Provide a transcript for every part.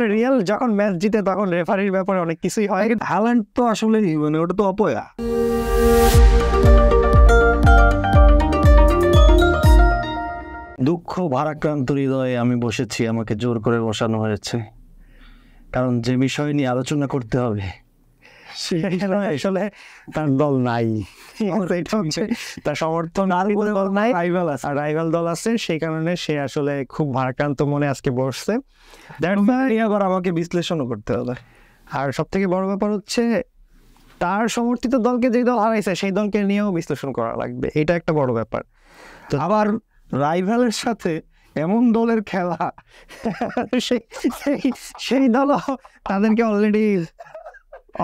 আসলে রিয়াল যখন ম্যাচ জিতে তখন রেফারির ব্যাপারে অনেক কিছুই হয়। হ্যালান্ড তো আসলে মানে ওটা তো অপয়া। দুঃখ ভারাক্রান্ত হৃদয়ে আমি বসেছি, আমাকে জোর করে বসানো হয়েছে, কারণ যে বিষয় নিয়ে আলোচনা করতে হবে আসলে তার দল নাই, এটা হচ্ছে তার সমর্থন আর কোনো দল নাই, রাইভাল দল আছে, সেই কারণে সে আসলে খুব ভারাক্রান্ত মনে আজকে বসছে। আবার আমাকে বিশ্লেষণও করতে হবে। আর সব থেকে বড় ব্যাপার হচ্ছে তার সমর্থিত দলকে যে দল হারাইছে সেই দলকে নিয়েও বিশ্লেষণ করা লাগবে, এটা একটা বড় ব্যাপার। তো আবার রাইভালের সাথে এমন দলের খেলা, সেই দল তাদেরকে অলরেডি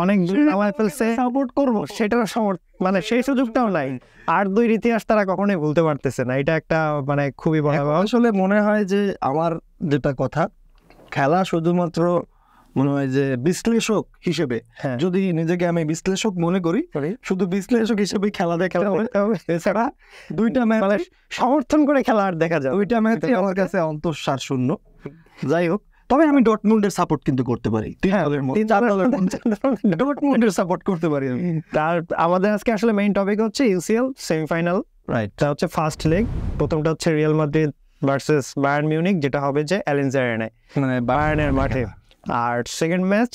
অনেক নামায় ফেলছে, সাপোর্ট করবো সেটার মানে সেই সুযোগটাও নাই। আর দুই ইতিহাস তারা কখনোই ভুলতে পারতেছে না, এটা একটা মানে খুবই বড়। আসলে মনে হয় যে আমার যেটা কথা, খেলা শুধুমাত্র মনে হয় যে বিশ্লেষক হিসেবে, যদি নিজেকে আমি বিশ্লেষক মনে করি, শুধু বিশ্লেষক হিসেবে খেলা দেখা হবে, এছাড়া দুইটা ম্যাচ সমর্থন করে খেলা আর দেখা যায়, দুইটা ম্যাচই আমার কাছে অন্তঃসার শূন্য। যাই হোক, তবে আমি ডর্টমুন্ডের সাপোর্ট কিন্তু করতে পারি, ডর্টমুন্ডের সাপোর্ট করতে পারি আমি। তার আমাদের আজকে আসলে মেইন টপিক হচ্ছে ইউসিএল সেমিফাইনাল, রাইট? এটা হচ্ছে ফার্স্ট লেগ। প্রথমটা হচ্ছে Real Madrid versus Bayern Munich, যেটা হবে যে অ্যালিয়েন্জ আরেনায়, মানে বায়ার্নের মাঠে। আর সেকেন্ড ম্যাচ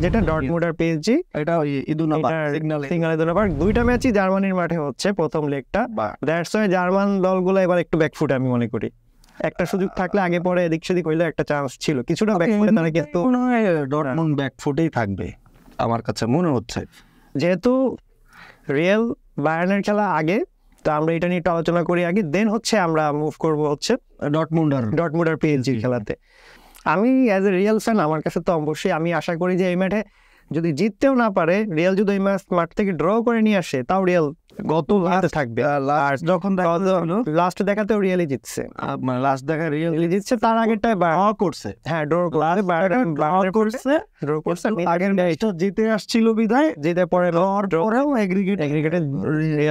যেটা ডর্টমুন্ড আর পিএসজি, এটা ইদুনা পার্ক, দুইটা ম্যাচই জার্মানির মাঠে হচ্ছে প্রথম লেগটা। দ্যাটস ওয়াই জার্মান দলগুলো এবার একটু ব্যাকফুট আমি মনে করি। একটা সুযোগ থাকলে আগে পরে এদিক সেদিক হইলে একটা চান্স ছিল, কিছুটা ব্যাকফুটে তারা, কিন্তু ডর্টমুন্ড ব্যাকফুটেই থাকবে আমার কাছে মনে হচ্ছে। যেহেতু রিয়াল বায়ার্নের খেলা আগে, তো আমরা এটা নিয়ে একটু আলোচনা করি আগে, দেন হচ্ছে আমরা মুভ করবো হচ্ছে ডর্টমুন্ড আর পিএসজির খেলাতে। আমি অ্যাজ এ রিয়াল ফ্যান, আমার কাছে তো অবশ্যই আমি আশা করি যে এই ম্যাচে যদি জিততেও না পারে রিয়াল, যদি এই মাঠ থেকে ড্র করে নিয়ে আসে, তাও রিয়াল গত থাকবে। আর যখন লাস্ট দেখাতেও রিয়ালই জিতছে, মানে লাস্ট দেখা রিয়ালই জিতছে, তার আগেরটায় করছে, হ্যাঁ ড্র করছে, আগের ম্যাচটা জিতে আসছিল বিধায়, জিতে পরে পরেও এগ্রিগেটে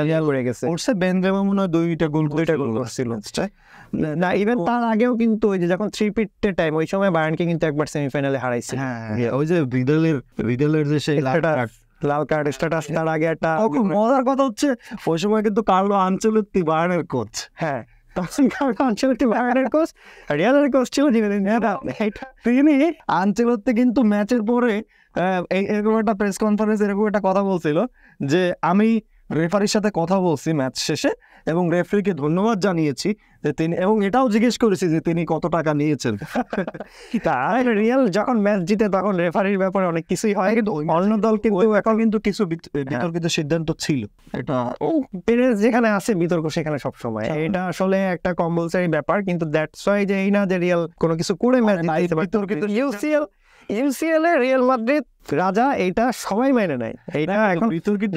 রিয়াল করে গেছে, করছে। বেনজেমা মনে হয় দুইটা গোল করছিল না, ইভেন তার আগেও কিন্তু ওই যে যখন থ্রি-পিটের টাইম, ওই সময় বায়ার্নকে কিন্তু একবার সেমিফাইনালে হারাইছে। ওই যে ভিদালের যে সেই লাল কার্ড স্ট্যাটাস, তার আগে একটা মজার কথা হচ্ছে ওই সময় কিন্তু কার্লো আনচেলত্তি বায়ার্নের কোচ, তখন কার্লো আনচেলত্তি বায়ার্নের কোচ, রিয়ালের কোচ ছিল তিনি। আনচেলত্তি কিন্তু ম্যাচের পরে এরকম একটা প্রেস কনফারেন্স এরকম একটা কথা বলছিল যে আমি রেফারির সাথে কথা বলছি ম্যাচ শেষে, এবং রেফারিকে ধন্যবাদ জানিয়েছি যে তিনি, এবং এটাও জিজ্ঞেস করেছি যে তিনি কত টাকা নিয়েছেন। রিয়াল যখন ম্যাচ জিতে তখন রেফারির ব্যাপারে অনেক কিছুই হয়, কিন্তু অন্য দল কিন্তু এখন কিন্তু কিছু বিতর্কিত সিদ্ধান্ত ছিল। এটা পেরেজ যেখানে আছে বিতর্ক সেখানে সবসময়, এটা আসলে একটা কম্পালসারি ব্যাপার। কিন্তু দ্যাটস ওয়াই যে এই না যে রিয়াল কোনো কিছু করে ম্যাচ বিতর্কিত। ইউসিএল এ রিয়াল মাদ্রিদ রাজা, এটা সবাই মেনে নেয়। এইটা এখন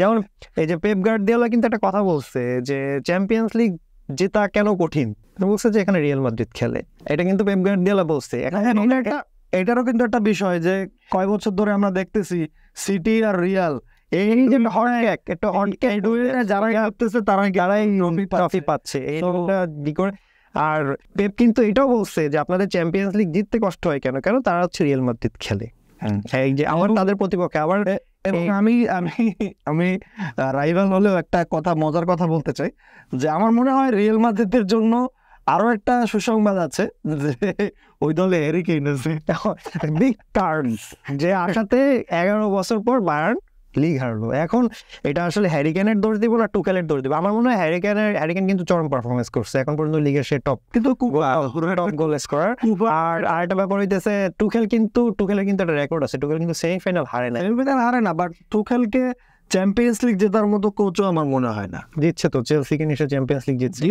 যেমন এই যে পেপ গার্দিওলা কিন্তু একটা কথা বলছে যে চ্যাম্পিয়ন্স লিগ জেতা কেন কঠিন, বলছে যে এখানে রিয়াল মাদ্রিদ খেলে, এটা কিন্তু পেপ গার্দিওলা বলছে। এটারও কিন্তু একটা বিষয় যে কয় বছর ধরে আমরা দেখতেছি সিটি আর রিয়াল এই যে যারা করতেছে তারাই ট্রফি পাচ্ছে। আর পেপ কিন্তু এটাও বলছে যে আপনাদের চ্যাম্পিয়ন্স লিগ জিততে কষ্ট হয় কেন, তারা হচ্ছে রিয়াল মাদ্রিদ খেলে, এই যে আমার তাদের প্রতিপক্ষে। আবার আমি রাইভাল হলেও একটা কথা, মজার কথা বলতে চাই যে আমার মনে হয় রিয়াল মাদ্রিদের জন্য আরো একটা সুসংবাদ আছে, যে ওই দলে হ্যারি কেইন আছে, বিগ কার্ডস, যে আসাতে 11 বছর পর বায়ার্ন লিগ হারলো। এখন এটা আসলে হ্যারি কেইনের দোষ দিব না টুকেলের দোষ দিব? আমার মনে হয় হ্যারি কেইন কিন্তু চরম পারফরমেন্স করছে এখন পর্যন্ত, লিগের সে টপ, কিন্তু টপ গোল স্কোরার। আর আরেকটা ব্যাপার হইতেছে টুকেলের কিন্তু একটা রেকর্ড আছে, টুকেল কিন্তু সেমিফাইনাল হারে না, বাট টুকেলকে চ্যাম্পিয়ন্স লিগ জেতার মতো কোচও আমার মনে হয় না। জিতছে তো, চেলসিকে নিয়ে চ্যাম্পিয়ন্স লিগ জিতছে।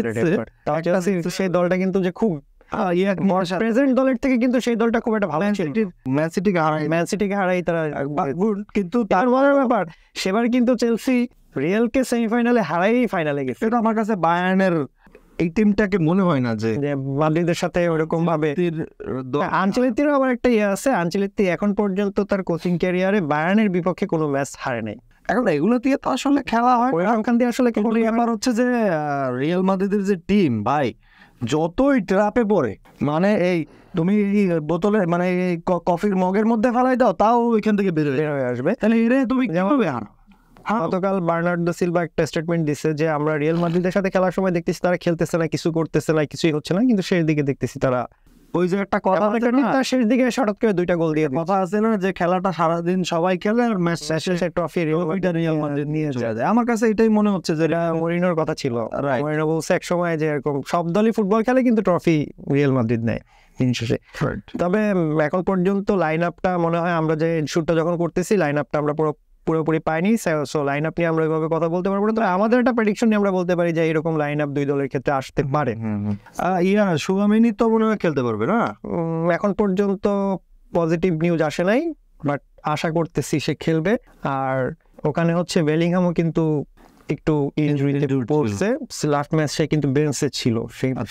সেই দলটা কিন্তু যে খুব প্রেজেন্ট দলের থেকে কিন্তু সেই দলটা খুব একটা ভালো ছিল, ম্যান সিটিকে হারাই তারা। কিন্তু তার মজার ব্যাপার সেবার কিন্তু চেলসি রিয়ালকে সেমিফাইনালে হারাই ফাইনালে গেছে। এটা আমার কাছে বায়ার্নের এই টিমটাকে মনে হয় না যে মাদ্রিদের সাথে ওরকম ভাবে। আনচেলত্তিরও আবার একটা আছে, আনচেলত্তি এখন পর্যন্ত তার কোচিং ক্যারিয়ারে বায়ার্নের বিপক্ষে কোনো ম্যাচ হারে নাই। এখন এগুলো দিয়ে তো আসলে খেলা হয়, ওখান দিয়ে আসলে ব্যাপার হচ্ছে যে রিয়াল মাদ্রিদের যে টিম ভাই, যতই ট্র্যাপে পড়ে, মানে এই তুমি এই বোতলে মানে এই কফির মগের মধ্যে ফেলাই দাও, তাও ওইখান থেকে বের হয়ে আসবে। তাহলে এরে তুমি কিভাবে হারাও? গতকাল বার্নার্ডো সিলভা একটা স্টেটমেন্ট দিছে যে আমরা রিয়াল মাদ্রিদের সাথে খেলার সময় দেখতেছি তারা খেলতেছে না, কিছু করতেছে না, কিছুই হচ্ছে না, কিন্তু শেষ দিকে দেখতেছি তারা ওই যে একটা কথা আছে না, তার শেষ দিকে হঠাৎ করে 2টা গোল দিয়ে কথা আছে না যে খেলাটা সারাদিন সবাই খেলে আর ম্যাচ শেষে ট্রফি রিয়াল মাদ্রিদ নিয়ে যায়। আমার কাছে এটাই মনে হচ্ছে যে মরিনোর কথা ছিল। মরিনো বলছে এক সময় যে এরকম সব দলই ফুটবল খেলে কিন্তু ট্রফি রিয়াল মাদ্রিদ নেয় দিন শেষে। তবে এখন পর্যন্ত লাইন আপটা মনে হয় আমরা যে শুটটা যখন করতেছি লাইন আপটা আমরা পুরোপুরি পাইনি, সো লাইন আপ নিয়ে আমরা এভাবে কথা বলতে পারবো না। তো আমাদের একটা প্রেডিকশন নিয়ে আমরা বলতে পারি যে এরকম লাইন আপ দুই দলের ক্ষেত্রে আসতে পারে। সুগামেনি তো মনে হয় খেলতে পারবে না, এখন পর্যন্ত পজিটিভ নিউজ আসে নাই, বাট আশা করতেছি সে খেলবে। আর ওখানে হচ্ছে বেলিংহামও কিন্তু একটু ইনজুরিতে পড়ছে, লাস্ট ম্যাচ সে কিন্তু বেঞ্চে ছিল,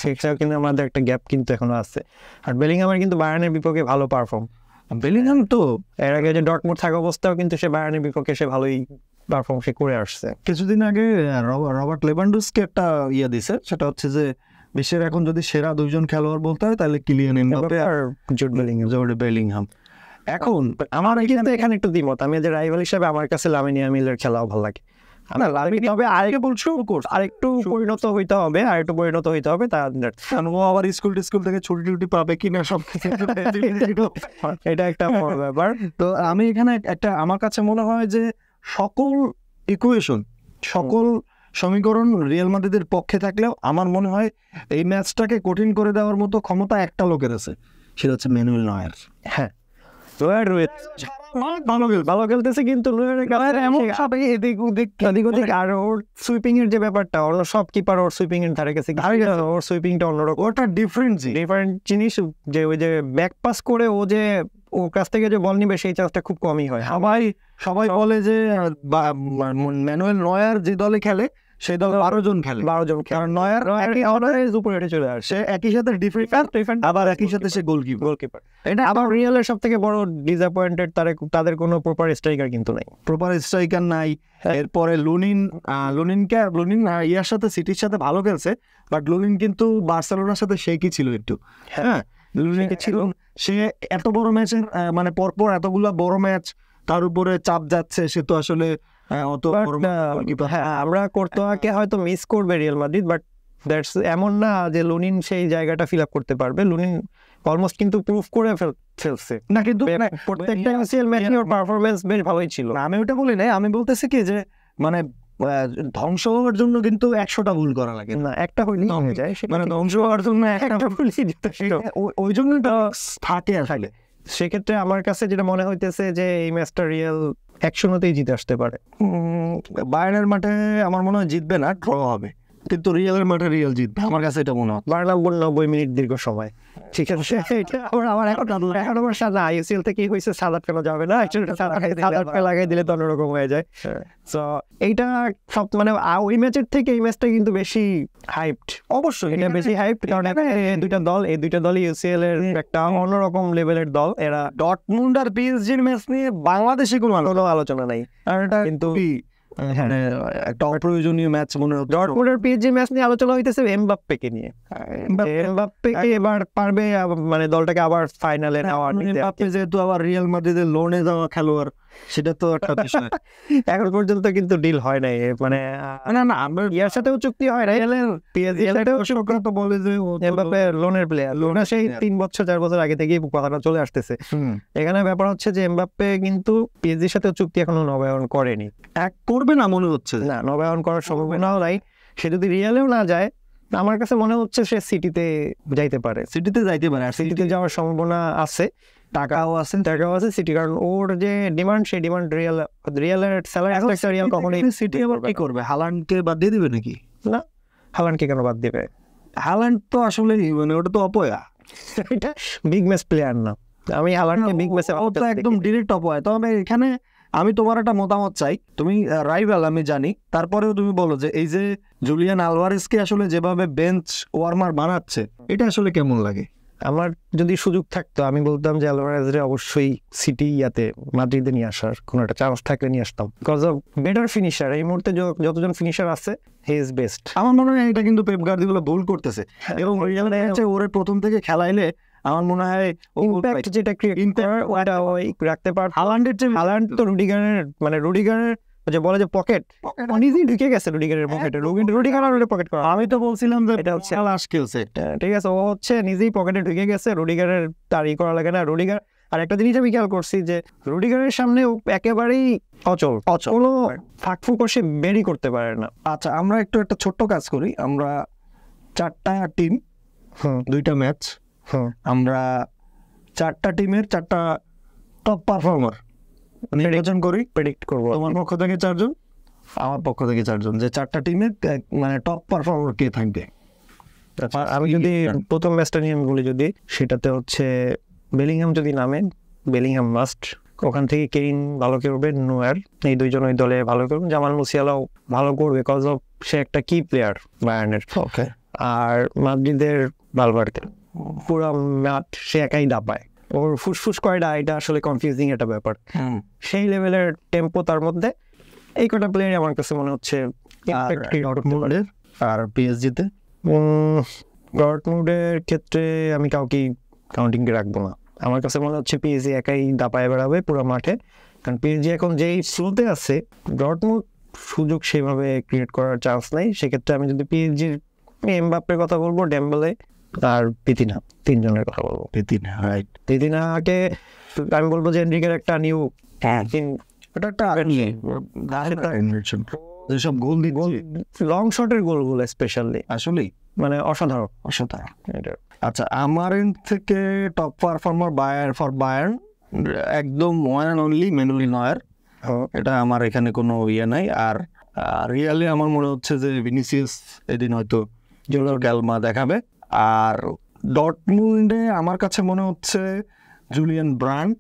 সেটাও কিন্তু আমাদের একটা গ্যাপ কিন্তু এখনো আছে। আর বেলিংহামের কিন্তু বায়ার্নের বিপক্ষে ভালো পারফর্ম, বেলিংহাম তো এর আগে যে ডর্টমুন্ড থাকা অবস্থাও কিন্তু সে বায়ার্নের বিপক্ষে সে ভালোই পারফর্ম সে করে আসছে। কিছুদিন আগে রবার্ট লেভানডস্কি একটা দিছে, সেটা হচ্ছে যে বিশ্বের এখন যদি সেরা দুইজন খেলোয়াড় বলতে হয় তাহলে কিলিয়ান এমবাপ্পে আর জুড বেলিংহাম। এখন আমার কিন্তু এখানে একটু দ্বিমত, আমি যে রাইভাল হিসাবে আমার কাছে লামিন ইয়ামিলের খেলাও ভালো লাগে। তবে আরেকটু পরিণত হইতে হবে, ও আবার স্কুল থেকে ছুটি পাবে কিনা সব এটা একটা ব্যাপার। তো আমি এখানে একটা, আমার কাছে মনে হয় যে সকল ইকুয়েশন, সকল সমীকরণ রিয়াল মাদ্রিদের পক্ষে থাকলেও আমার মনে হয় এই ম্যাচটাকে কঠিন করে দেওয়ার মতো ক্ষমতা একটা লোকের আছে, সেটা হচ্ছে ম্যানুয়েল নয়ার। হ্যাঁ, ভালো খেলতেছে, কিন্তু আর ওর সুইপিং এর যে ব্যাপারটা, ওর সব কিপার ওর সুইপিং এর ধারে গেছে, ওর সুইপিংটা অন্যরকম, ওটা ডিফারেন্ট জিনিস। যে ওই যে ব্যাক পাস করে ও যে ওর কাছ থেকে যে বল নিবে সেই চান্সটা খুব কমই হয়। সবাই বলে যে ম্যানুয়েল নয়ার যে দলে খেলে সেই দলে 12 জন খেলে, কারণ নয়ার উপরে চলে আসে, একই সাথে ডিফেন্ড আবার একই সাথে সে গোলকিপার। এটা আবার রিয়ালের সব থেকে বড় ডিসঅ্যাপয়েন্টেড, তাদের কোনো প্রপার স্ট্রাইকার কিন্তু নাই। এরপরে লুনিন ইয়ার সাথে সিটির সাথে ভালো খেলছে, বাট লুনিন কিন্তু বার্সেলোনার সাথে শেকই ছিল একটু। হ্যাঁ, লুনিনকে ছিল, সে এত বড় ম্যাচের মানে পরপর এতগুলা বড় ম্যাচ, তার উপরে চাপ যাচ্ছে, সে তো আসলে আমরা কোর্তোয়াকে হয়তো মিস করবে রিয়াল মাদ্রিদ, বাট দ্যাটস এমন না যে লুনিন সেই জায়গাটা ফিল আপ করতে পারবে। লুনিন অলমোস্ট কিন্তু প্রুফ করে ফেলছে না, কিন্তু প্রত্যেকটা ইউসিএল ম্যাচে ওর পারফরম্যান্স বেশ ভালোই ছিল। আমি ওটা বলি নাই, আমি বলতেছি কি যে মানে ধ্বংস হওয়ার জন্য কিন্তু 100টা ভুল করা লাগে না, একটা হইলেই হয়ে যায়, মানে ধ্বংস হওয়ার জন্য একটা ভুল ওই জন্য থাকে আসলে। সেক্ষেত্রে আমার কাছে যেটা মনে হইতেছে যে এই ম্যাচটা রিয়াল 1-0তেই জিতে আসতে পারে। বায়ার্নের মাঠে আমার মনে হয় জিতবে না, ড্র হবে, কিন্তু রিয়ালের মাঠে রিয়াল জিতবে, আমার কাছে এটা মনে হয়। 90 মিনিট দীর্ঘ সময়, ঠিক আছে। আমার এখন আমার সাদা আইএসএল থেকে হয়েছে, সাদা ফেলা যাবে না, সাদা লাগাই দিলে তো অন্যরকম হয়ে যায়। তো এইটা সব মানে ওই ম্যাচের থেকে এই ম্যাচটা কিন্তু বেশি হাইপড, অবশ্যই এটা বেশি হাইপড, কারণ এই দুইটা দলই ইউসিএল এর একটা অন্যরকম লেভেলের দল। এরা ডর্টমুন্ড আর পিএসজির ম্যাচ নিয়ে বাংলাদেশে কোনো আলোচনা নাই, আর এটা কিন্তু একটা অপ্রয়োজনীয় ম্যাচ মনে হচ্ছে। ডর্টমুন্ডের পিএসজি ম্যাচ নিয়ে আলোচনা হইতেছে এমবাপ্পেকে নিয়ে, এমবাপ্পেকে এবার পারবে মানে দলটাকে আবার ফাইনালে নেওয়া। এমবাপ্পে যেহেতু আবার রিয়াল মাদ্রিদের লোনে যাওয়া খেলোয়াড়, সেটা তো একটা বিষয়। এখন পর্যন্ত কিন্তু ডিল হয় নাই, মানে না আমরা ইয়ার সাথেও চুক্তি হয় নাই, পিএসজি সাথেও তো বলে যে এমবাপ্পে লোনের প্লেয়ার, লোন সেই 3-4 বছর আগে থেকেই কথাটা চলে আসতেছে। এখানে ব্যাপার হচ্ছে যে এমবাপ্পে কিন্তু পিএসজির সাথে চুক্তি এখনো নবায়ন করেনি, করবে না মনে হচ্ছে, না নবায়ন করার সম্ভাবনাও নাই। সে যদি রিয়ালেও না যায়, আমার কাছে মনে হচ্ছে সে সিটিতে যাইতে পারে, আর সিটিতে যাওয়ার সম্ভাবনা আছে, টাকাও আছে সিটি, কারণ ওর যে ডিমান্ড, সেই ডিমান্ড রিয়ালের স্যালারি রিয়াল কখনোই। সিটি আবার কি করবে, হালান্ডকে বাদ দিয়ে দিবে নাকি? না, হালান্ডকে কেন বাদ দিবে? হালান্ড তো আসলে মানে ওটা তো অপয়া, এটা বিগ ম্যাচ প্লেয়ার না। আমি হালান্ডকে বিগ ম্যাচে একদম ডিরেক্ট অপয়া। তবে এখানে আমি তোমার একটা মতামত চাই, তুমি রাইভাল আমি জানি, তারপরেও তুমি বলো যে এই যে জুলিয়ান আলভারেজকে আসলে যেভাবে বেঞ্চ ওয়ার্মার বানাচ্ছে, এটা আসলে কেমন লাগে? আমার যদি সুযোগ থাকতো আমি বলতাম যে আলভারেজরে অবশ্যই সিটি মাদ্রিদে নিয়ে আসার কোনো একটা চান্স থাকলে নিয়ে আসতাম, বিকজ অফ বেটার ফিনিশার। এই মুহূর্তে যতজন ফিনিশার আছে হি ইজ বেস্ট। আমার মনে হয় এটা কিন্তু পেপ গার্দিওলা ভুল করতেছে, এবং ওরে প্রথম থেকে খেলাইলে আমার মনে হয় ইমপ্যাক্ট যেটা ক্রিয়েট করার ওটা ওই রাখতে পার। হালান্ড তো রুডিগারের যে বলে যে পকেট নিজেই ঢুকে গেছে রুডিগারের পকেটে, রুডিগার আর পকেট করা। আমি তো বলছিলাম যে এটা হচ্ছে লাস্ট খেলছে, ঠিক আছে, ও হচ্ছে নিজেই পকেটে ঢুকে গেছে, রুডিগারের তার করা লাগে না। রুডিগার আর একটা জিনিস আমি খেয়াল করছি যে রুডিগারের সামনে একেবারেই অচল, কোনো ফাঁকফুক সে বেরই করতে পারে না। আচ্ছা, আমরা একটা ছোট্ট কাজ করি, আমরা 4টা টিম, 2টা ম্যাচ, আমরা 4টা টিমের 4টা টপ পারফর্মার নির্বাচন করি, প্রেডিক্ট করবো। তোমার পক্ষ থেকে 4 জন, আমার পক্ষ থেকে 4 জন, যে 4টা টিমের মানে টপ পারফর্মার কে থাকবে। আমি যদি প্রথম ম্যাচটা নিয়ে আমি বলি, যদি সেটাতে হচ্ছে বেলিংহাম যদি নামে, বেলিংহাম মাস্ট। ওখান থেকে কেইন ভালো করবে, নোয়ার, এই দুইজন ওই দলে ভালো করবে। জামাল মুসিয়ালাও ভালো করবে, কজ অফ সে একটা কি প্লেয়ার বায়ার্নের। ওকে। আর মাদ্রিদের ভালভার্দে পুরো ম্যাচ সে একাই দাপায়, ওর ফুসফুস কয়টা, এটা আসলে কনফিউজিং একটা ব্যাপার। সেই লেভেলের টেম্পো তার মধ্যে। এই কটা প্লেয়ারই আমার কাছে মনে হচ্ছে। আর পিএসজিতে ডর্টমুন্ডের ক্ষেত্রে আমি কাউকেই কাউন্টিংয়ে রাখবো না। আমার কাছে মনে হচ্ছে পিএসজি একাই দাপায় বেড়াবে পুরো মাঠে, কারণ পিএসজি এখন যেই স্লোতে আছে, ডর্টমুন্ড সুযোগ সেভাবে ক্রিয়েট করার চান্স নাই। সেক্ষেত্রে আমি যদি পিএসজির এমবাপ্পের কথা বলবো, ডেম্বেলে আর পিতিনা, 3 জনের কথা বলবো। পিতিনাকে আমি বলবো যে এনরিকের একটা নিউ যেসব গোল লং শটের গোলগুলো স্পেশালি আসলেই মানে অসাধারণ। আচ্ছা, আমার এন্ড থেকে টপ পারফর্মার বায়ার্ন একদম one and only Manuel Neuer, এটা আমার এখানে কোনো ইয়ে নাই। আর রিয়ালি আমার মনে হচ্ছে যে ভিনিসিয়াস এদিন হয়তো জোলার গ্যালমা দেখাবে। আর ডর্টমুন্ডে আমার কাছে মনে হচ্ছে জুলিয়ান ব্রান্ড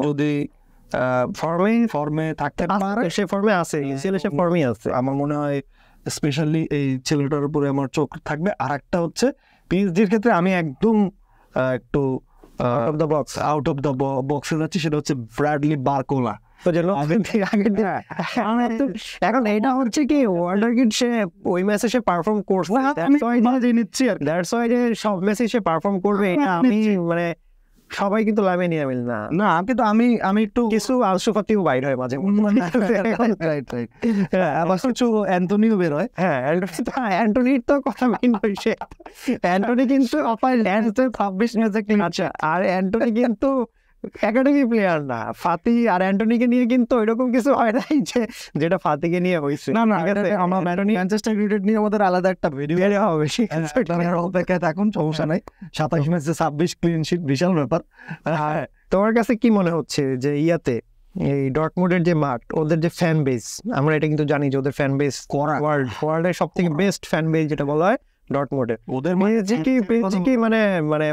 যদি ফর্মে থাকতে পারে, সে ফর্মে আছে, সে ফর্মে আছে, আমার মনে হয় স্পেশালি এই ছেলেটার উপরে আমার চোখ থাকবে। আর একটা হচ্ছে পিএসজির ক্ষেত্রে আমি একদম একটু আউট অফ দ্য বক্সে যাচ্ছি, সেটা হচ্ছে ব্র্যাডলি বারকোলা। এখন এটা হচ্ছে কি ওয়ান্ডারকিড, সে ওই ম্যাচে সে পারফর্ম করছে, দ্যাটস ওয়াই যে সব ম্যাচে সে পারফর্ম করবে এটা আমি মানে সবাই কিন্তু লামিন ইয়ামাল না, কিন্তু আমি একটু কিছু আনসু ফাতিও বাইর হয় মাঝে মধ্যে, আবার কিছু অ্যান্টনিও বের হয়। হ্যাঁ, অ্যান্টনির তো কথা মেইন হয়েছে, অ্যান্টনি কিন্তু 26 ম্যাচে ক্লিন। আচ্ছা, আর অ্যান্টনি কিন্তু একাডেমি প্লেয়ার না। ফাতি আর অ্যান্টনিকে নিয়ে কিন্তু ওইরকম কিছু হয় নাই যেটা ফাতিকে নিয়ে হয়েছে। না, আমরা ম্যানচেস্টার ইউনাইটেড নিয়ে আমাদের আলাদা একটা ভিডিও হবে, অপেক্ষায় থাকুন, সমস্যা নাই। 27 ম্যাচে 26 ক্লিন শিট, বিশাল ব্যাপার। হ্যাঁ, তোমার কাছে কি মনে হচ্ছে যে এই ডর্টমুন্ডের যে মাঠ, ওদের যে ফ্যান বেস, আমরা এটা কিন্তু জানি যে ওদের ফ্যান বেস ওয়ার্ল্ডের সব থেকে বেস্ট ফ্যান বেস যেটা বলা হয় ডর্টমুন্ডের, ওদের কি মানে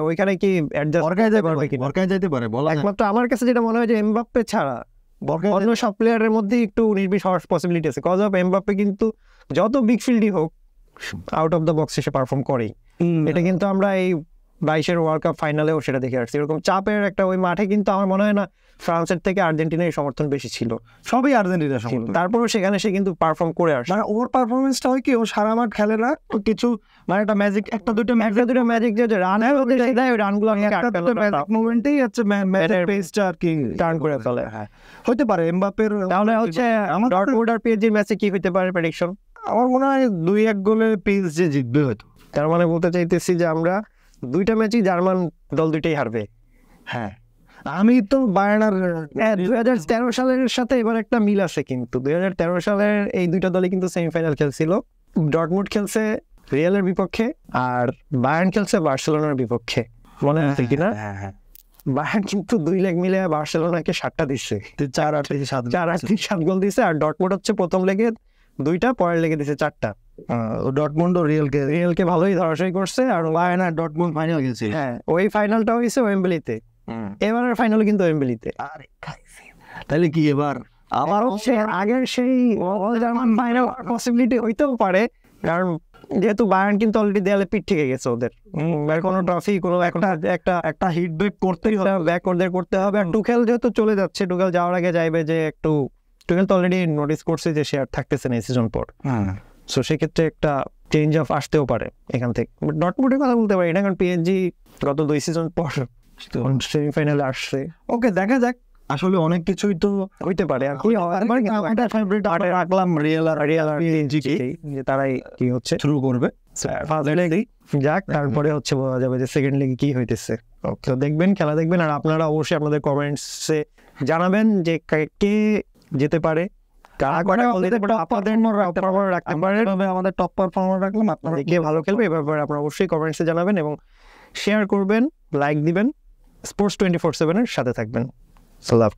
ওইখানে কি যেতে পারে বলা। একমাত্র আমার কাছে যেটা মনে হয় যে এমবাপ্পে ছাড়া অন্য সব প্লেয়ারের মধ্যে একটু নির্বিষ হওয়ার পসিবিলিটি আছে, কজ অফ এমবাপ্পে কিন্তু যত বিগ ফিল্ডই হোক আউট অফ দ্য বক্স এসে পারফর্ম করেই। এটা কিন্তু আমরা এই 22-এর ওয়ার্ল্ড কাপ ফাইনালেও সেটা দেখে আসছি। এরকম চাপের একটা ওই মাঠে কিন্তু আমার মনে হয় না ফ্রান্সের থেকে আর্জেন্টিনার সমর্থন বেশি ছিল, সবই আর্জেন্টিনার সমর্থন। তারপরেও সেখানে সে কিন্তু পারফর্ম করে আসে। মানে ওর পারফরমেন্সটা হয় কি, ও সারা মাঠ খেলে না, কিছু মানে একটা ম্যাজিক, একটা দুটো ম্যাজিক যে রান হয় ওই রানগুলো মোমেন্টেই হচ্ছে ম্যাচের পেসটা আর কি টার্ন করে ফেলে। হ্যাঁ, হইতে পারে এমবাপ্পের। তাহলে হচ্ছে ডর্টমুন্ড আর পিএসজির ম্যাচে কি হতে পারে প্রেডিকশন? আমার মনে হয় 2-1 গোলে পিএসজি জিতবে হয়তো। তার মানে বলতে চাইতেছি যে আমরা 2টা ম্যাচই জার্মান দল 2টাই হারবে। হ্যাঁ, আমি তো বায়ার্নার 2013 সালের সাথে এবার একটা মিল আছে, কিন্তু 2013 সালের এই 2টা দলই কিন্তু সেমিফাইনাল খেলছিল। ডর্টমুন্ড খেলছে রিয়ালের বিপক্ষে আর বায়ার্ন খেলছে বার্সেলোনার বিপক্ষে, মনে আছে কিনা? বায়ার্ন কিন্তু 2 লেগ মিলে বার্সেলোনাকে 7টা দিচ্ছে, 4-8 গোল দিচ্ছে। আর ডর্টমুন্ড হচ্ছে প্রথম লেগে 2টা, পরের লেগে দিচ্ছে 4টা। ডর্টমুন্ড রিয়ালকে ভালোই ধরাশায়ী করছে। আর বায়ার্ন আর ডর্টমুন্ড ফাইনাল গেছে। হ্যাঁ, ওই ফাইনালটা হয়েছে ওয়েম্বলিতে, এবারের ফাইনাল কিন্তু ওয়েম্বলিতে। তাহলে কি এবার আবার হচ্ছে আগের সেই জার্মান ফাইনাল পসিবিলিটি হইতেও পারে, কারণ যেহেতু বায়ার্ন কিন্তু অলরেডি দেয়ালে পিঠ থেকে গেছে ওদের, আর কোনো ট্রফি কোনো একটা হিট ব্রেক করতেই হবে, ব্যাক ওদের করতে হবে। আর টুখেল যেহেতু চলে যাচ্ছে, টুখেল যাওয়ার আগে চাইবে যে একটু, টুখেল তো অলরেডি নোটিস করছে যে সে আর থাকতেছে না এই সিজন পর, সো সেক্ষেত্রে একটা চেঞ্জ অফ আসতেও পারে এখান থেকে। ডটমুন্ডের কথা বলতে পারি না, কারণ পিএসজি গত 2 সিজন পর সেমিফাইনালে আসছে। ওকে, দেখা যাক, আসলে অনেক কিছুই তো হইতে পারে। আর কি আমাদের ফেভারিট রাখলাম রিয়াল আর পিএসজি কে, যে তারাই কি হচ্ছে শুরু করবে। যাক, তারপরে হচ্ছে বোঝা যাবে যে সেকেন্ড লিগে কি হইতেছে। তো দেখবেন, খেলা দেখবেন, আর আপনারা অবশ্যই আপনাদের কমেন্টসে জানাবেন যে কে যেতে পারে, আমাদের টপ পারফর্মার রাখলাম, আপনারা কে ভালো খেলবে এ ব্যাপারে আপনারা অবশ্যই কমেন্টসে জানাবেন এবং শেয়ার করবেন, লাইক দিবেন, স্পোর্টস 24/7 এর সাথে থাকবেন। সালাম।